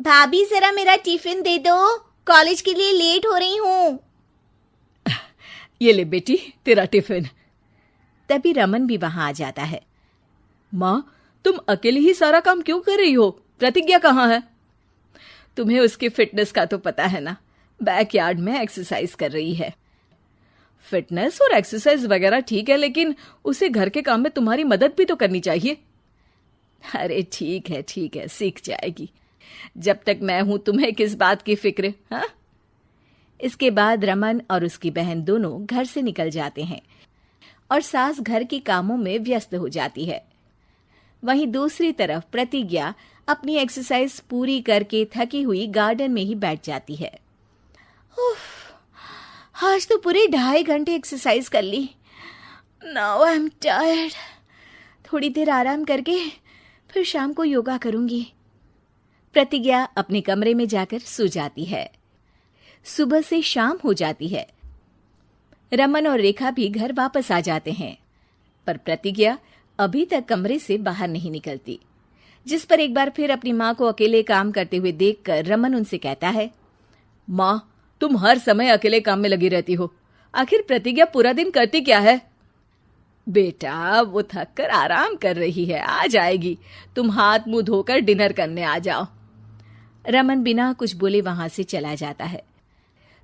भाभी जरा मेरा टिफिन दे दो, कॉलेज के लिए लेट हो रही हूँ। ये ले बेटी तेरा टिफिन। तभी रमन भी वहां आ जाता है। माँ, तुम अकेले ही सारा काम क्यों कर रही हो? प्रतिज्ञा कहाँ है? तुम्हें उसकी फिटनेस का तो पता है ना, बैकयार्ड में एक्सरसाइज कर रही है। फिटनेस और एक्सरसाइज वगैरह ठीक है, लेकिन उसे घर के काम में तुम्हारी मदद भी तो करनी चाहिए। अरे ठीक है, सीख जाएगी। जब तक मैं हूं तुम्हें किस बात की फिक्र, हाँ? इसके बाद रमन और उसकी बहन दोनों घर से निकल जाते हैं और सास घर के कामों में व्यस्त हो जाती है। वहीं दूसरी तरफ प्रतिज्ञा अपनी एक्सरसाइज पूरी करके थकी हुई गार्डन में ही बैठ जाती है। आज तो पूरे 2.5 घंटे एक्सरसाइज कर ली। Now I am tired. थोड़ी देर आराम करके फिर शाम को योगा करूंगी। प्रतिज्ञा अपने कमरे में जाकर सो जाती है। सुबह से शाम हो जाती है। रमन और रेखा भी घर वापस आ जाते हैं, पर प्रतिज्ञा अभी तक कमरे से बाहर नहीं निकलती, जिस पर एक बार फिर अपनी माँ को अकेले काम करते हुए देखकर रमन उनसे कहता है, माँ, तुम हर समय अकेले काम में लगी रहती हो। आखिर प्रतिज्ञा पूरा दिन करती क्या है? बेटा, वो थक कर आराम कर रही है, आ जाएगी। तुम हाथ मुंह धोकर डिनर करने आ जाओ। रमन बिना कुछ बोले वहां से चला जाता है।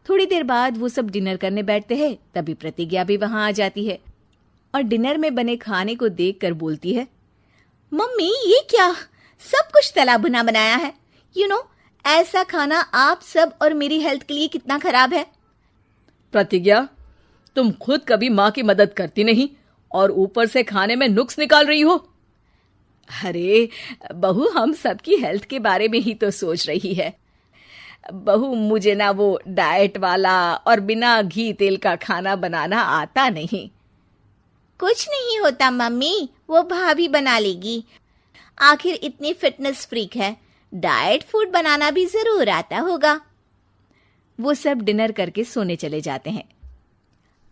थोड़ी देर बाद वो सब डिनर करने बैठते हैं। तभी प्रतिज्ञा भी वहां आ जाती है और डिनर में बने खाने को देखकर बोलती है, मम्मी ये क्या, सब कुछ तला भुना बनाया है। ऐसा खाना आप सब और मेरी हेल्थ के लिए कितना खराब है। प्रतिज्ञा, तुम खुद कभी माँ की मदद करती नहीं और ऊपर से खाने में नुक्स निकाल रही हो। अरे बहू, हम सबकी हेल्थ के बारे में ही तो सोच रही है। बहू, मुझे ना वो डाइट वाला और बिना घी तेल का खाना बनाना आता नहीं। कुछ नहीं होता मम्मी, वो भाभी बना लेगी। आखिर इतनी फिटनेस फ्रीक है, डाइट फूड बनाना भी जरूर आता होगा। वो सब डिनर करके सोने चले जाते हैं।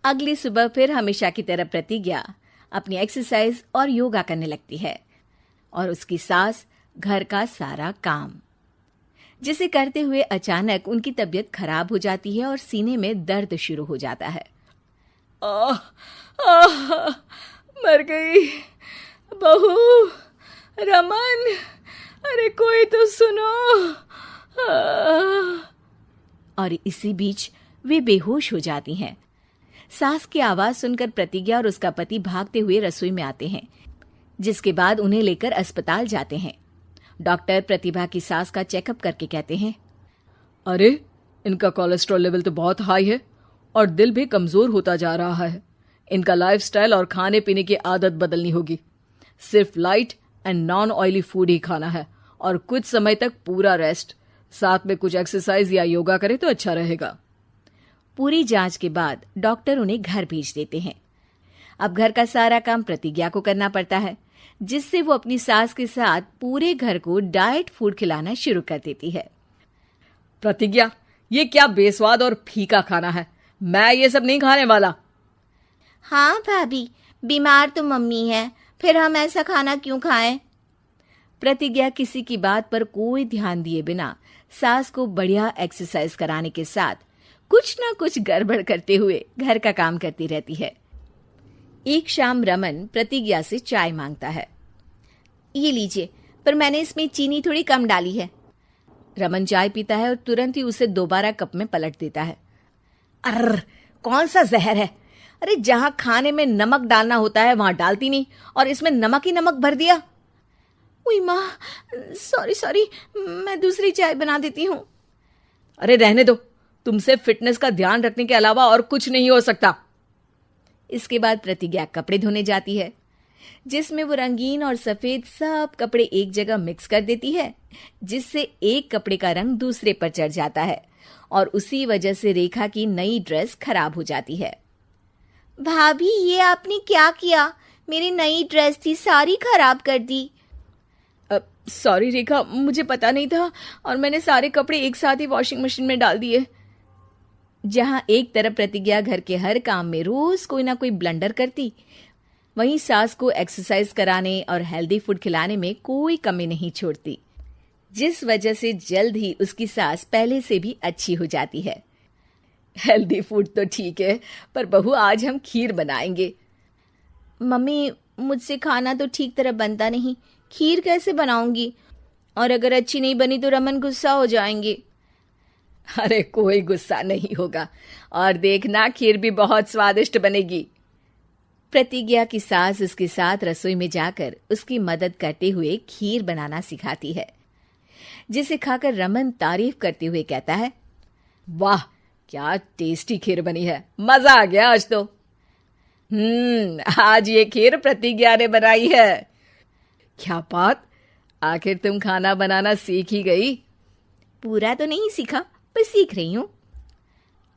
अगली सुबह फिर हमेशा की तरह प्रतिज्ञा अपनी एक्सरसाइज और योगा करने लगती है और उसकी सास घर का सारा काम, जिसे करते हुए अचानक उनकी तबीयत खराब हो जाती है और सीने में दर्द शुरू हो जाता है। मर गई बहू। रमन, अरे कोई तो सुनो। और इसी बीच वे बेहोश हो जाती हैं। सास की आवाज सुनकर प्रतिज्ञा और उसका पति भागते हुए रसोई में आते हैं, जिसके बाद उन्हें लेकर अस्पताल जाते हैं। डॉक्टर प्रतिभा की सास का चेकअप करके कहते हैं, अरे इनका कोलेस्ट्रॉल लेवल तो बहुत हाई है और दिल भी कमजोर होता जा रहा है। इनका लाइफस्टाइल और खाने पीने की आदत बदलनी होगी। सिर्फ light and non oily food ही खाना है और कुछ समय तक पूरा रेस्ट, साथ में कुछ एक्सरसाइज या योगा करे तो अच्छा रहेगा। पूरी जांच के बाद डॉक्टर उन्हें घर भेज देते हैं। अब घर का सारा काम प्रतिज्ञा को करना पड़ता है, जिससे वो अपनी सास के साथ पूरे घर को डाइट फूड खिलाना शुरू कर देती है। प्रतिज्ञा, ये क्या बेस्वाद और फीका खाना है, मैं ये सब नहीं खाने वाला। हाँ भाभी, बीमार तो मम्मी है, फिर हम ऐसा खाना क्यों खाएं? प्रतिज्ञा किसी की बात पर कोई ध्यान दिए बिना सास को बढ़िया एक्सरसाइज कराने के साथ कुछ ना कुछ गड़बड़ करते हुए घर का काम करती रहती है। एक शाम रमन प्रतिज्ञा से चाय मांगता है। ये लीजिए, पर मैंने इसमें चीनी थोड़ी कम डाली है। रमन चाय पीता है और तुरंत ही उसे दोबारा कप में पलट देता है। अर्र, कौन सा जहर है? अरे जहां खाने में नमक डालना होता है वहां डालती नहीं और इसमें नमक ही नमक भर दिया। उई माँ, सॉरी, मैं दूसरी चाय बना देती हूँ। अरे रहने दो, तुमसे फिटनेस का ध्यान रखने के अलावा और कुछ नहीं हो सकता। इसके बाद प्रतिज्ञा कपड़े धोने जाती है, जिसमें वो रंगीन और सफेद सब कपड़े एक जगह मिक्स कर देती है, जिससे एक कपड़े का रंग दूसरे पर चढ़ जाता है और उसी वजह से रेखा की नई ड्रेस खराब हो जाती है। भाभी, ये आपने क्या किया? मेरी नई ड्रेस थी, सारी खराब कर दी। सॉरी रेखा, मुझे पता नहीं था और मैंने सारे कपड़े एक साथ ही वॉशिंग मशीन में डाल दिए। जहां एक तरफ प्रतिज्ञा घर के हर काम में रोज कोई ना कोई ब्लंडर करती, वहीं सास को एक्सरसाइज कराने और हेल्दी फूड खिलाने में कोई कमी नहीं छोड़ती। जिस वजह से जल्द ही उसकी सांस पहले से भी अच्छी हो जाती है। हेल्दी फूड तो ठीक है, पर बहू आज हम खीर बनाएंगे। मम्मी, मुझसे खाना तो ठीक तरह बनता नहीं, खीर कैसे बनाऊंगी? और अगर अच्छी नहीं बनी तो रमन गुस्सा हो जाएंगे। अरे कोई गुस्सा नहीं होगा, और देखना खीर भी बहुत स्वादिष्ट बनेगी। प्रतिज्ञा की सास उसके साथ रसोई में जाकर उसकी मदद करते हुए खीर बनाना सिखाती है, जिसे खाकर रमन तारीफ करते हुए कहता है, वाह क्या टेस्टी खीर बनी है, मजा आ गया आज तो। आज ये खीर प्रतिज्ञा ने बनाई है। क्या बात, आखिर तुम खाना बनाना सीख ही गई? पूरा तो नहीं सीखा, पर सीख रही हूं।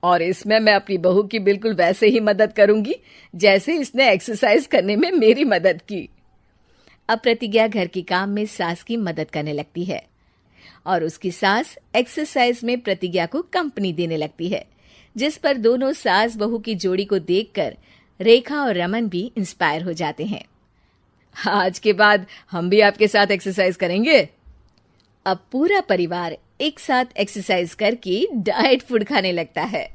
और इसमें मैं अपनी बहू की बिल्कुल वैसे ही मदद करूंगी जैसे इसने एक्सरसाइज करने में मेरी मदद की। अब प्रतिज्ञा घर के काम में सास की मदद करने लगती है और उसकी सास एक्सरसाइज में प्रतिज्ञा को कंपनी देने लगती है, जिस पर दोनों सास बहू की जोड़ी को देखकर रेखा और रमन भी इंस्पायर हो जाते हैं। आज के बाद हम भी आपके साथ एक्सरसाइज करेंगे। अब पूरा परिवार एक साथ एक्सरसाइज करके डाइट फूड खाने लगता है।